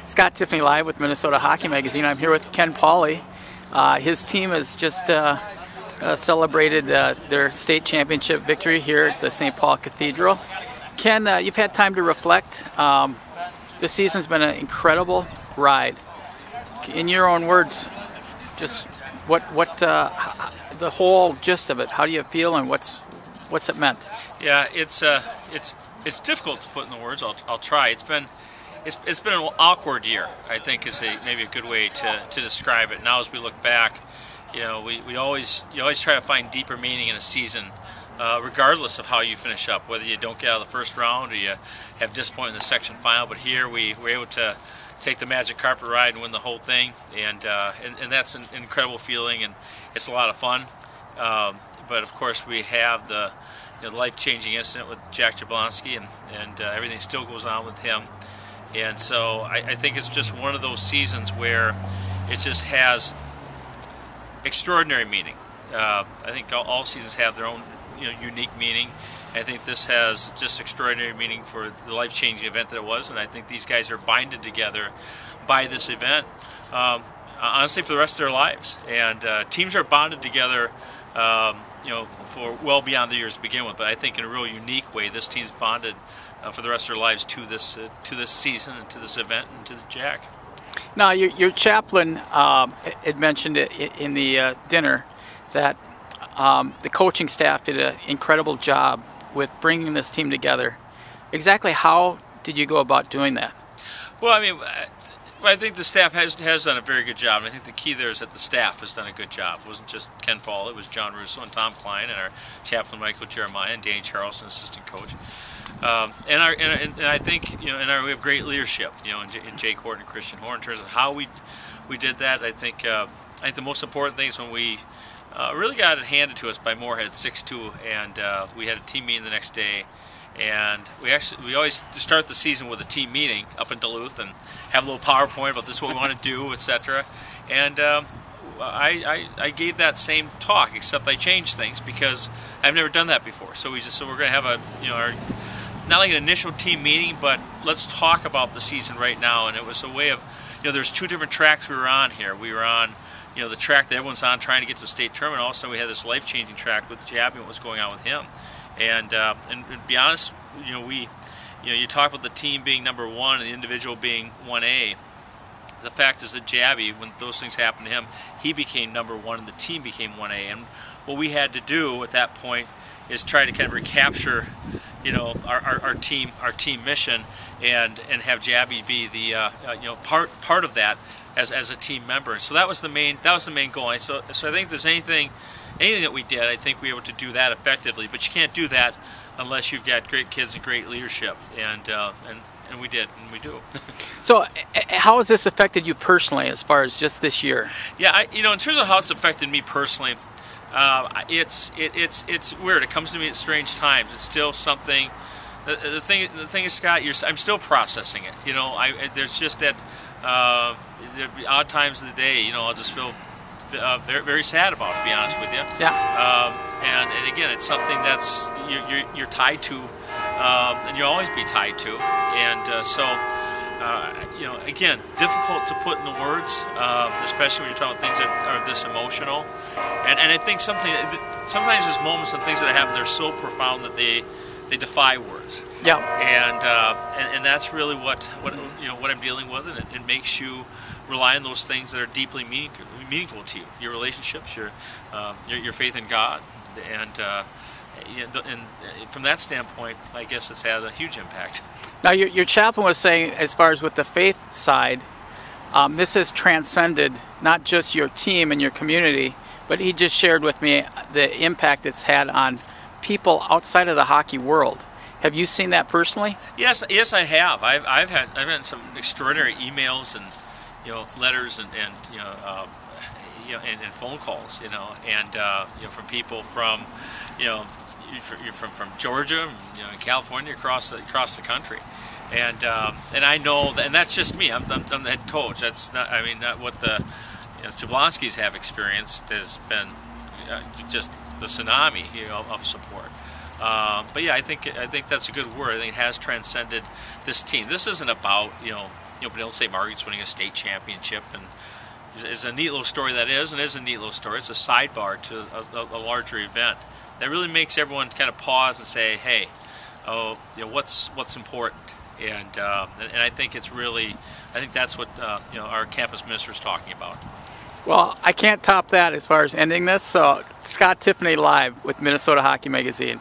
Scott Tiffany Live with Minnesota Hockey Magazine. I'm here with Ken Pauly. His team has just celebrated their state championship victory here at the St. Paul Cathedral. Ken, you've had time to reflect. This season's been an incredible ride. In your own words, just what the whole gist of it. How do you feel, and what's it meant? Yeah, it's difficult to put in the words. I'll try. It's been an awkward year, I think, is maybe a good way to describe it. Now, as we look back, you know, you always try to find deeper meaning in a season, regardless of how you finish up, whether you don't get out of the first round or you have disappointed in the section final. But here we were able to take the magic carpet ride and win the whole thing, and that's an incredible feeling, and it's a lot of fun. But of course, we have the life-changing incident with Jack Jablonski, and everything still goes on with him. And so I think it's just one of those seasons where it just has extraordinary meaning. I think all seasons have their own unique meaning. I think this has just extraordinary meaning for the life-changing event that it was, and I think these guys are binded together by this event, honestly, for the rest of their lives. And teams are bonded together, for well beyond the years to begin with. But I think in a real unique way, this team's bonded for the rest of their lives to this season and to this event and to the Jack. Now, your chaplain had mentioned it in the dinner that the coaching staff did an incredible job with bringing this team together. Exactly how did you go about doing that? Well, I mean, I think the staff has done a very good job, and I think the key there is that the staff has done a good job. It wasn't just Ken Pauly, it was John Russo and Tom Klein, and our chaplain Michael Jeremiah, and Danny Charleston, assistant coach. And I think we have great leadership, in Jake Horton and Christian Horn in terms of how we did that. I think the most important thing is when we really got it handed to us by Moorhead 6-2, and we had a team meeting the next day. And we always start the season with a team meeting up in Duluth and have a little PowerPoint about this is what we want to do, etc. And I gave that same talk, except I changed things because I've never done that before. So we're going to have our not like an initial team meeting, but let's talk about the season right now. And it was a way of there's two different tracks we were on here. We were on the track that everyone's on trying to get to the state tournament. Also, we had this life-changing track with Jabby and what was going on with him. And to be honest, you talk about the team being number one and the individual being 1A. The fact is that Jabby, when those things happened to him, he became number one and the team became 1A. And what we had to do at that point is try to kind of recapture, our team mission and have Jabby be the part of that as a team member. And so that was the main goal. So I think if there's anything that we did, I think we were able to do that effectively. But you can't do that unless you've got great kids and great leadership, and we did, and we do. So, how has this affected you personally, as far as just this year? Yeah, in terms of how it's affected me personally, it's weird. It comes to me at strange times. It's still something. The thing is, Scott, I'm still processing it. There's just that there'd be odd times of the day. I'll just feel very, very sad about it, to be honest with you. Yeah. And again, it's something that's you're tied to, and you'll always be tied to. And so, again, difficult to put into words, especially when you're talking about things that are this emotional. And I think sometimes there's moments and things that happen that are so profound that they defy words. Yeah. And that's really what I'm dealing with, and it makes you rely on those things that are deeply meaningful to you, your relationships, your faith in God, and from that standpoint, I guess it's had a huge impact. Now, your chaplain was saying, as far as with the faith side, this has transcended not just your team and your community, but he just shared with me the impact it's had on people outside of the hockey world. Have you seen that personally? Yes, I have. I've had some extraordinary emails and letters and phone calls, and from people from from Georgia, California, across the country, and I know that, and that's just me. I'm the head coach. That's not. I mean, not what the Jablonskis have experienced has been just the tsunami of support. But yeah, I think that's a good word. I think it has transcended this team. This isn't about Benilde St. Margaret's winning a state championship, and is a neat little story that is, and is a neat little story. It's a sidebar to a larger event that really makes everyone kind of pause and say, hey, oh, what's important? And I think it's really, I think that's what our campus minister is talking about. Well, I can't top that as far as ending this. So Scott Tiffany live with Minnesota Hockey Magazine.